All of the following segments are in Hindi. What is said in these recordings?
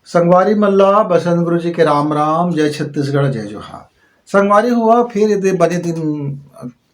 संगवारी मल्ला बसंत गुरु जी के राम राम, जय छत्तीसगढ़, जय जोहार। संगवारी हुआ फिर यदि बने दिन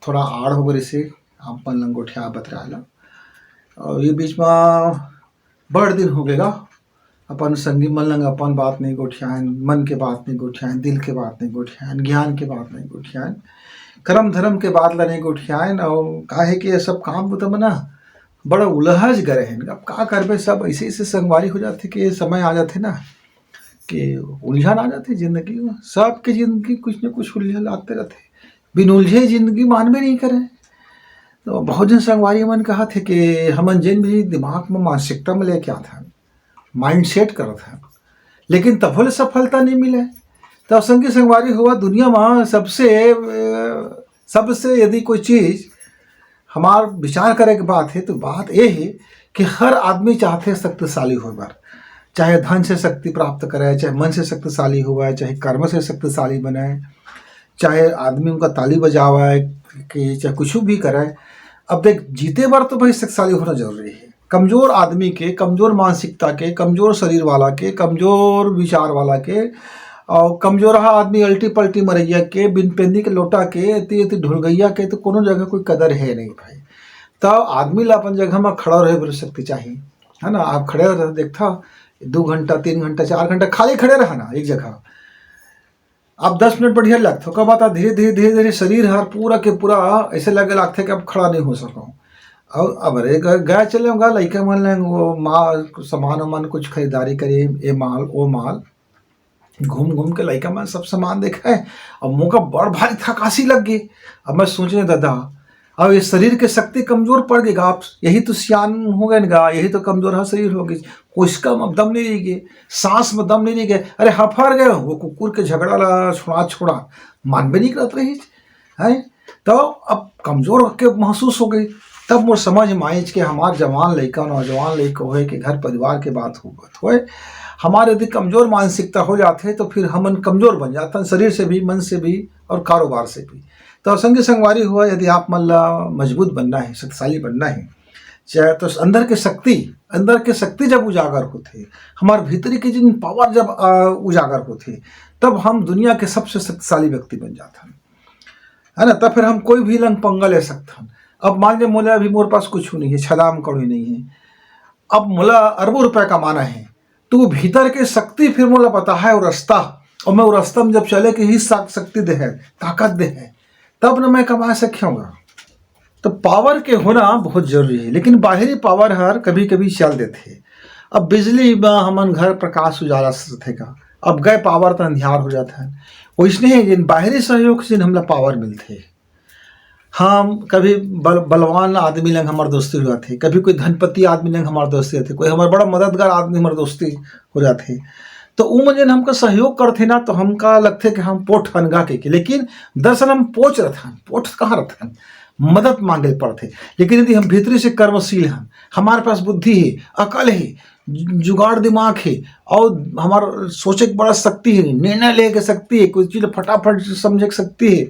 थोड़ा आड़ हो गए से आप मन लंगोठिया बतराला और ये बीच में बड़ दिन हो गएगा अपन संगी मन लंग अपन बात नहीं गोठियान, मन के बात नहीं गोठियान, दिल के बात नहीं गोठियान, ज्ञान के बात नहीं गोठियान, कर्म धर्म के बात ला नहीं गोठियान। और काहे कि ये सब काम बुता में ना बड़ा उलझ गए हैं। अब का करबे, सब ऐसे ऐसे संगवारी हो जाते कि समय आ जाते ना कि उलझन आ जाती जिंदगी में। सबके जिंदगी कुछ न कुछ उलझन आते रहते, बिन उलझे जिंदगी मानबे नहीं करे। तो बहुत जन संगवारी मन कहा थे कि हमन जिन भी दिमाग में मानसिकता में लेके आता है, माइंड सेट करता है, लेकिन तब सफलता नहीं मिले। तो संगी संगवारी हुआ दुनिया में सबसे यदि कोई चीज हमार विचार करे की बात है तो बात ये है कि हर आदमी चाहते शक्तिशाली हो बार, चाहे धन से शक्ति प्राप्त करे, चाहे मन से शक्तिशाली हुआ, चाहे कर्म से शक्तिशाली बने, चाहे आदमी उनका ताली बजावा कि चाहे कुछ भी करे। अब देख, जीते बार तो भाई शक्तिशाली होना जरूरी है। कमजोर आदमी के, कमजोर मानसिकता के, कमजोर शरीर वाला के, कमजोर विचार वाला के और कमजोर आदमी अल्टी पल्टी मरैया के, बिन पेंदी के लोटा के, इति इति ढुलगैया के तो कोनो जगह कोई कदर है नहीं भाई। तो आदमी ला अपन जगह में खड़ा रहे बड़ी शक्ति चाहिए, है ना। आप खड़े रह, देखता 2 घंटा 3 घंटा 4 घंटा खाली खड़े रहा ना एक जगह, आप 10 मिनट बढ़िया लगता हो, कब आता धीरे धीरे धीरे धीरे शरीर हर पूरा के पूरा ऐसे लगे लगता है कि अब खड़ा नहीं हो सका। और अब अरे गए चले होगा लड़का मन लेंगे वो माल सामान वामान कुछ खरीदारी करे, ये माल वो माल, घूम घूम के लड़का मन सब सामान देखा है। अब मुँह का बड़ भारी थकासी लग गई। अब मैं सोचे दादा, अब ये शरीर के शक्ति कमजोर पड़ गई, आप यही तो सियान हो गए ना, यही तो कमजोर है शरीर हो गई, कोशिका में दम नहीं रह गए, सांस में दम नहीं रह गए। अरे हफर गए वो कुकुर के झगड़ा ला छोड़ा मान भी नहीं करत रही है। तो अब कमजोर के महसूस हो गई। तब मोर समझ में आई कि हमार जवान लड़का नौजवान लड़का हो कि घर परिवार के बात हो, हमारे यदि कमजोर मानसिकता हो जाते हैं तो फिर हमन कमजोर बन जाते हैं, शरीर से भी, मन से भी और कारोबार से भी। तो संगी संगवारी हुआ यदि आप मन ला मजबूत बनना है, शक्तिशाली बनना है, चाहे तो अंदर के शक्ति जब उजागर होते, हमारे भीतरी के जिन पावर जब उजागर होते, तब हम दुनिया के सबसे शक्तिशाली व्यक्ति बन जाते हैं, है ना। तब फिर हम कोई भी लंग पंगा ले सकते हैं। अब मान लीजिए मोला अभी मोरे पास कुछ नहीं है, छलाम कड़ी नहीं है, अब मोला अरबों रुपए कमाना है, तो भीतर के शक्ति फिर मोला पता है वो रास्ता, और मैं वो रास्ता में जब चले कि ही शक्ति दे है, ताकत दे है, तब ना मैं कमा सकेंगा। तो पावर के होना बहुत जरूरी है, लेकिन बाहरी पावर हर कभी कभी चल देते। अब बिजली में हमन घर प्रकाश उजाला सकेगा, अब गए पावर तो अंधियार हो जाता है। वैसने जिन बाहरी सहयोग से हमला पावर मिलते। हम कभी बलवान आदमी लंग हमारे दोस्ती हो जाते, कभी कोई धनपति आदमी लंग हमारे दोस्ती होते, कोई हमारे बड़ा मददगार आदमी हमारे दोस्ती हो जाते। तो वो मुझे हमका सहयोग करते ना तो हमका लगते कि हम पोठ अनगा के, लेकिन दरअसल हम पोच रहते हैं, पोठ कहाँ रहते हैं, मदद मांगे पड़ते। लेकिन यदि हम भीतरी से कर्मशील हैं, हमारे पास बुद्धि है, अकल है, जुगाड़ दिमाग है और हमारा सोचे के बड़ा शक्ति है, निर्णय ले के शक्ति है, कोई चीज फटाफट समझे के शक्ति है,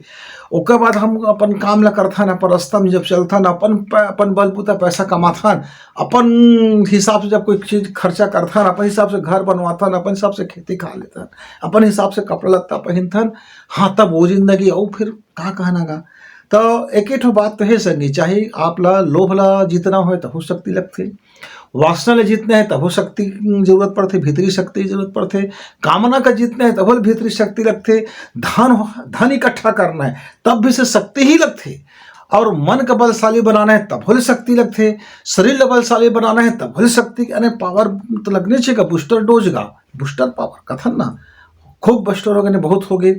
उसके बाद हम अपन काम ला करथन, अपन रास्ता में जब चलथन, अपन बलबूता पैसा कमाथन, अपन हिसाब से जब कोई चीज खर्चा करथन, अपन हिसाब से घर बनवाथन, अपन हिसाब से खेती खा लेथन, अपन हिसाब से कपड़ा लत्ता पहनथन, हाँ तब वो जिंदगी। और फिर कहाँ कहना गा। तो एक ठो बात तो है संगी, चाहे आप ला लोभ ला जितना हो तब हो शक्ति लगती, वासना ले जीतने हैं तब हो शक्ति जरूरत पड़ते, भीतरी शक्ति जरूरत पड़ते, कामना का जीतने हैं तब भीतरी शक्ति लगते, धन इकट्ठा करना है तब भी से शक्ति ही लगते, और मन का बलशाली बनाना है तब होली शक्ति लगते, शरीर का बलशाली बनाना है तब होली शक्ति। यानी पावर तो लगने चाहिए, बूस्टर डोज का बूस्टर पावर कथन ना, खूब बूस्टर हो गए बहुत हो गए।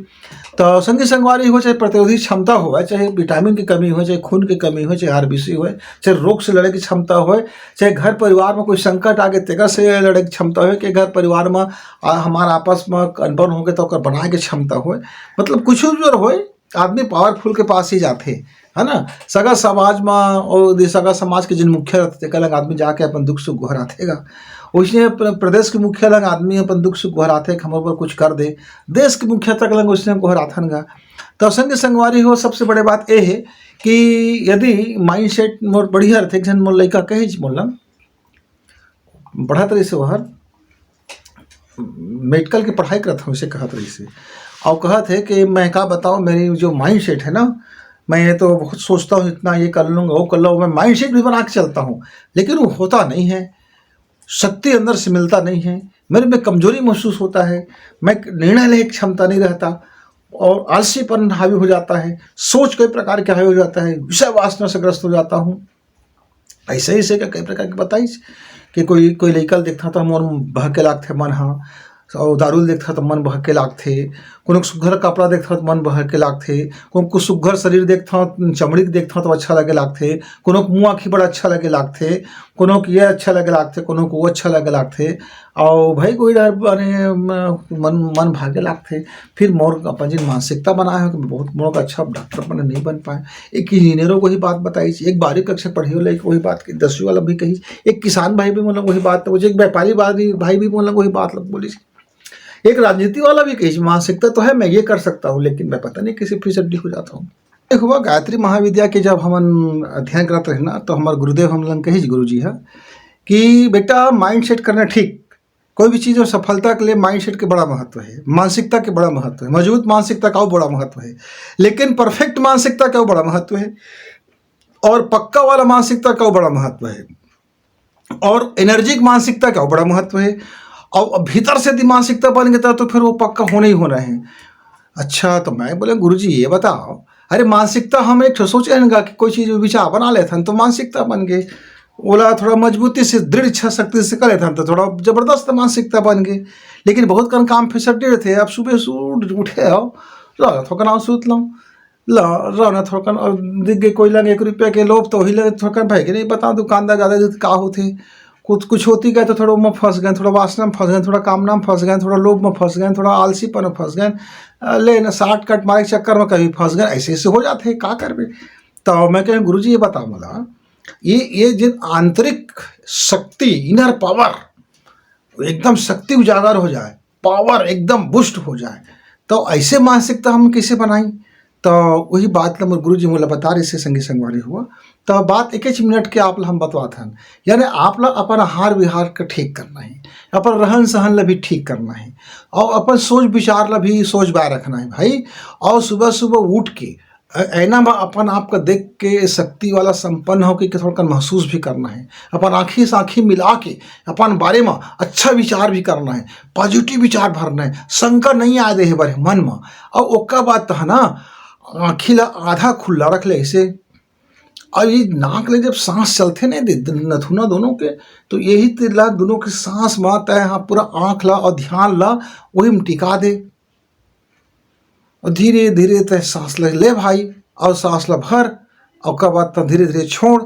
तो संगी संगवारी हो, चाहे प्रतिरोधी क्षमता हो, चाहे विटामिन की कमी हो, चाहे खून की कमी हो, चाहे आरबीसी हो, चाहे रोग से लड़े की क्षमता हो, चाहे घर परिवार में कोई संकट आगे तेकर से लड़े की क्षमता हो, कि घर परिवार में हमारा आपस में अनबन हो गए तो बनाए की क्षमता हो, मतलब कुछ भी हो, आदमी पावरफुल के पास ही जाते, है ना। सगा समाज में और सगा समाज के जिन मुखिया रहते लग आदमी जाके अपन दुख सुख गोहरातेगा, वैसे प्रदेश के मुखिया लग आदमी अपन दुख सुख गोहराते कि हमारे ऊपर कुछ कर दे, देश के मुखिया तक लग उसने गोहराथन गा। तो संग संगवारी हो, सबसे बड़े बात ये है कि यदि माइंड सेट मोर बढ़िया रहते, मोर लड़का कहे मोल बढ़ा तरह से वहर मेडिकल की पढ़ाई करता हूँ, इसे कहत रही से। और कहत है कि मैं क्या बताऊँ, मेरी जो माइंड सेट है ना, मैं ये तो बहुत सोचता हूँ इतना ये कर लूँगा वो कर लूँगा, मैं माइंड सेट भी बना के चलता हूँ, लेकिन वो होता नहीं है, शक्ति अंदर से मिलता नहीं है, मेरे में कमजोरी महसूस होता है, मैं निर्णय लेने की क्षमता नहीं रहता, और आलसीपन हावी हो जाता है, सोच कई प्रकार के हावी हो जाता है, विषय वासना से ग्रस्त हो जाता हूँ। ऐसे ही से कई प्रकार के बताइस कि कोई कोई लइका देखता तो मन बहके लागथे मन ह, और दारू देखता तो मन बहके लागथे, कोनो सुघ्घर कपड़ा देखता तो मन बहके लागथे, कोनो सुघ्घर शरीर देखता चमड़ी देखता तो अच्छा लगे लागथे, कोनो मुँह आँखी बड़ा अच्छा लगे लागथे, कोनो के ये अच्छा लगे लागथे, कोनो को वो अच्छा लगे लागथे, और भाई कोई डर माने मन मन भागे लागथे। फिर मोर अपन जिन मानसिकता बनाए हो कि बहुत मोर का अच्छा डॉक्टर बने नहीं बन पाए। एक इंजीनियरों को ही बात बताई, एक 12वीं कक्षा पढ़ी वाला वही बात की, 10वीं वाला भी कही, एक किसान भाई भी मतलब वही बात, एक व्यापारी भाई भी मतलब वही बात बोली, एक राजनीति वाला भी कही मानसिकता तो है मैं ये कर सकता हूँ, लेकिन मैं पता नहीं किसी फिसड्डी हो जाता हूँ। एक हुआ गायत्री महाविद्या के जब हम अध्ययन करते हैं ना, तो हमारे गुरुदेव हम लोग कही गुरु जी है कि बेटा माइंड सेट करना ठीक, कोई भी चीज़ में सफलता के लिए माइंड सेट के बड़ा महत्व है, मानसिकता के बड़ा महत्व है, मजबूत मानसिकता का बड़ा महत्व है, लेकिन परफेक्ट मानसिकता का बड़ा महत्व है, और पक्का वाला मानसिकता का बड़ा महत्व है, और एनर्जिक मानसिकता का बड़ा महत्व है, और भीतर से यदि मानसिकता बन गया तो फिर वो पक्का होने ही होना है। अच्छा, तो मैं बोले गुरुजी ये बताओ, अरे मानसिकता हम एक सोचे ना कि कोई चीज़ विचार बना लेते हैं तो मानसिकता बन गई, बोला थोड़ा मजबूती से दृढ़ इच्छा शक्ति से कर लेते हैं तो थोड़ा जबरदस्त मानसिकता बन गई, लेकिन बहुत कन काम फिसड्डे थे। अब सुबह से उठे हो थोड़ा ना सूत लो ना थोड़ा और दिख गए कोई लगे 1 रुपया के लोभ, तो वही लगे थोड़ा भाई कि नहीं पता दुकानदार ज़्यादा दूध का होते, कुछ होती गए तो थोड़ा में फंस गए, थोड़ा वासना में फंस गए, थोड़ा कामना में फंस गए, थोड़ा लोभ में फंस गए, थोड़ा आलसीपन में फंस गए, ले न शार्ट कट मारे चक्कर में कभी फंस गए, ऐसे ऐसे हो जाते हैं, क्या करबे। तो मैं कहें गुरुजी ये बताओ मला, ये जिन आंतरिक शक्ति इनर पावर एकदम शक्ति उजागर हो जाए, पावर एकदम बुस्ट हो जाए, तो ऐसे मानसिकता हम कैसे बनाई। तो वही बात ला मोर गुरुजी मोला बता रहे से संगी संगवारी हुआ, तो बात 1 मिनट के आप ला हम बतवात हन, यानी आप ला अपन आहार विहार का ठीक करना है, अपन रहन सहन ला भी ठीक करना है, और अपन सोच विचार ला भी सोच बाय रखना है भाई। और सुबह सुबह उठ के ऐना में अपन आपका देख के शक्ति वाला संपन्न होकर के थोड़ा महसूस भी करना है, अपन आँखी से आँखी मिला के अपन बारे में अच्छा विचार भी करना है, पॉजिटिव विचार भरना है, शंका नहीं आ दे बारे मन में। और ओका बात तो है ना, आँखी ला आधा खुला रख ले ऐसे, और ये नाक ले जब सांस चलते नहीं नथुना दोनों के, तो यही तिला दोनों के सांस मात है, हाँ पूरा आँख ला और ध्यान ला वही में टिका दे, और धीरे धीरे तय सांस ले भाई, और सांस ला भर, और का बाद धीरे धीरे छोड़,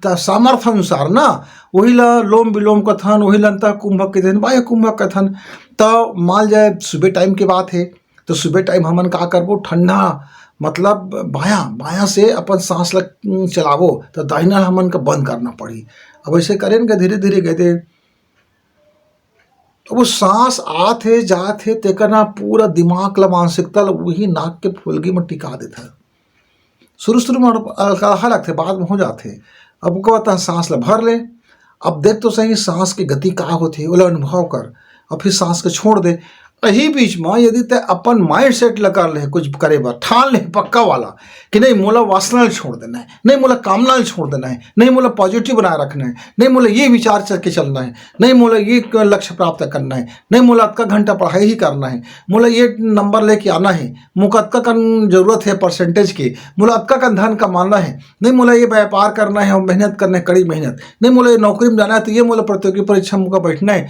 सामर्थ्य अनुसार ना, वही ला लोम विलोम कथन, वही ला कुंभक के दिन बाह्य कुंभक कथन। तो मान जाए सुबह टाइम की बात है, तो सुबह टाइम हमन का करबो ठंडा, मतलब बायां से अपन सांस ला चलाबो, तो दाहिना हमन का बंद करना पड़ी। अब ऐसे करें का धीरे धीरे कहते, तो वो सांस आथे जाथे तेकर ना पूरा दिमाग ला मानसिकता ला वही नाक के फुलगी में टिका देता है। शुरू में हल्का लगते, बाद में हो जाते। अब को बात सांस ला भर ले, अब देख तो सही सांस की गति का होती है, वो अनुभव कर, और फिर सांस के छोड़ दे। यही बीच में यदि ते अपन माइंड सेट लगा ले कुछ करे बार ठान ले पक्का वाला कि नहीं मोला वासना छोड़ देना है, नहीं मोला कामना छोड़ देना है, नहीं मोला पॉजिटिव बनाए रखना है, नहीं मोला ये विचार चल के चलना है, नहीं मोला ये लक्ष्य प्राप्त करना है, नहीं मोला अतका घंटा पढ़ाई ही करना है, मोला ये नंबर लेके आना है, मुझे अतका का जरूरत है परसेंटेज की, मोला अतका का धन कमाना है, नहीं मोला ये व्यापार करना है और मेहनत करना है कड़ी मेहनत, नहीं मोला ये नौकरी में जाना है, तो ये मोला प्रतियोगी परीक्षा मुझे बैठना है।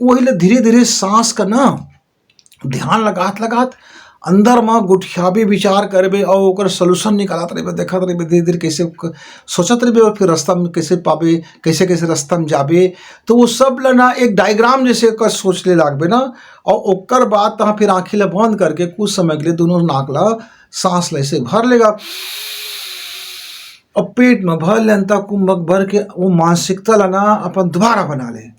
वही धीरे धीरे सांस का ना ध्यान लगात अंदर में गुठियाबी विचार करबे और ओकर सोल्यूशन निकालत रहे, देखत रहे धीरे धीरे कैसे सोचत रहे, और फिर रास्ता में कैसे पाबे, कैसे कैसे रास्ता में जाबे, तो वो सब ना एक डायग्राम जैसे का सोच ले लागबे ना। और ओकर बाद तहाँ फिर आँखी ला बंद करके कुछ समय के लिए दोनों नाक ला सांस ला ऐसे भर लेगा, और पेट में भर लेता कुंभक भर के वो मानसिकता ला ना अपन दोबारा बना ले,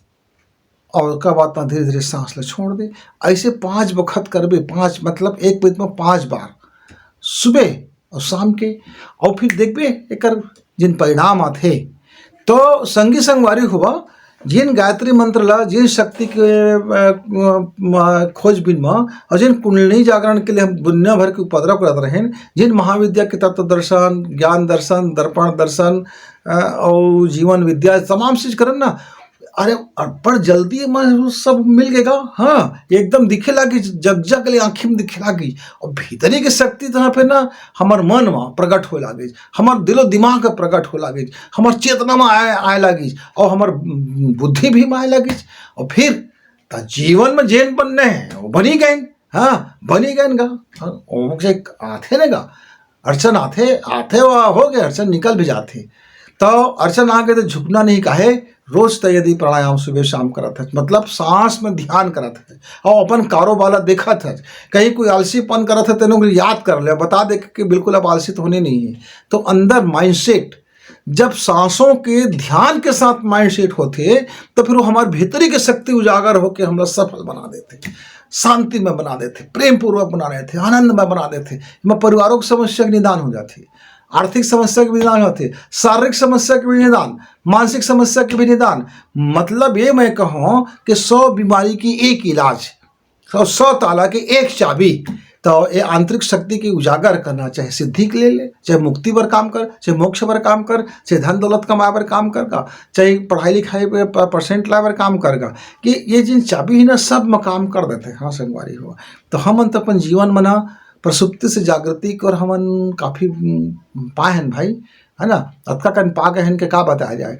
और उसका बाद धीरे धीरे सांस ला छोड़ दे। ऐसे 5 वक्त करबे, 5 मतलब एक मिनट में 5 बार, सुबह और शाम के, और फिर देखबे एक जिन परिणाम आते। तो संगी संगवारी हुआ जिन गायत्री मंत्र ला, जिन शक्ति के खोजबीन में और जिन कुंडली जागरण के लिए हम दुनिया भर के उपद्रव करत रहे, जिन महाविद्या के तत्व दर्शन, ज्ञान दर्शन, दर्पण दर्शन और जीवन विद्या तमाम चीज करन ना, अरे बड़ जल्दी में सब मिल गएगा। हाँ, एकदम दिखे लागी, जग जग ले आँखी में दिखे लागी, और भीतरी के शक्ति तहाँ पे ना हमार मन में प्रकट हो लागी, हमार दिलो दिमाग में प्रकट हो लागी, हमार चेतना में आए लागी, और हमार बुद्धि भी में आए लागी, और फिर जीवन में जेन बनने हैं वो बनी गए। हाँ, बनी गए गा। हाँ, आते ने गा अड़चन आते आते हो गए, अड़चन निकल भी जाते, तो अड़चन आ गए तो झुकना नहीं काहे, रोज तो यदि प्राणायाम सुबह शाम करत है, मतलब सांस में ध्यान करत है, और अपन कारोबार देखत है, कहीं कोई आलसीपन करत है तेनों को याद कर ले, बता दे कि बिल्कुल अब आलसी तो होने नहीं है। तो अंदर माइंडसेट, जब सांसों के ध्यान के साथ माइंडसेट होते, तो फिर वो हमारे भीतरी की शक्ति उजागर होकर हमरा सफल बना देते, शांति में बना देते, प्रेम पूर्वक बना देते, आनंद में बना देते, परिवारों की समस्या के निदान हो जाती, आर्थिक समस्या के भी निदान होते, शारीरिक समस्या के भी निदान, मानसिक समस्या के भी निदान। मतलब ये मैं कहूँ कि 100 बीमारी की एक इलाज, 100 ताला की एक चाबी। तो ये आंतरिक शक्ति की उजागर करना, चाहे सिद्धि के ले, चाहे मुक्ति पर काम कर, चाहे मोक्ष पर काम कर, चाहे धन दौलत कमाए पर काम करगा, चाहे पढ़ाई लिखाई पर परसेंट लाए पर काम करगा, कि ये जिन चाबी है ना सब में काम कर देते हैं। हाँ संगवारी हुआ, तो हम तो अपन जीवन में ना प्रसुप्ति से जागृति को हमन काफ़ी पाए हैं भाई, है ना। अतका कन पा गए हैं कि का बताया जाए,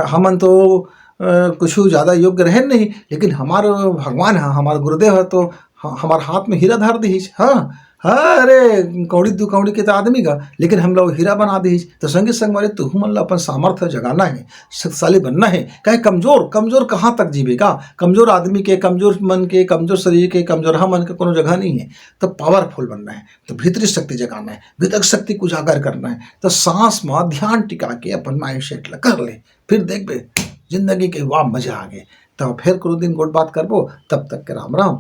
हमन तो कुछ ज़्यादा योग्य रहे नहीं, लेकिन हमारे भगवान है, हमारे गुरुदेव है, तो हमारे हाथ में हीरा धर दी। हाँ हाँ, अरे कौड़ी दू कौड़ी के तो आदमी का, लेकिन हम लोग हीरा बना दी। तो संगे संग वाले तू मन ला अपन सामर्थ्य जगाना है, शक्तिशाली बनना है। कहे कमजोर कमजोर कहाँ तक जीवेगा, कमजोर आदमी के, कमजोर मन के, कमजोर शरीर के, कमजोर मन के कोनो जगह नहीं है। तो पावरफुल बनना है, तो भीतरी शक्ति जगाना है, भीतर शक्ति को उजागर करना है। तो सांस में ध्यान टिका के अपन माइंड सेट कर ले, फिर देख बे जिंदगी के वाह मजा आ गए। तो फिर कोनो दिन गोट बात करबो, तब तक के राम राम।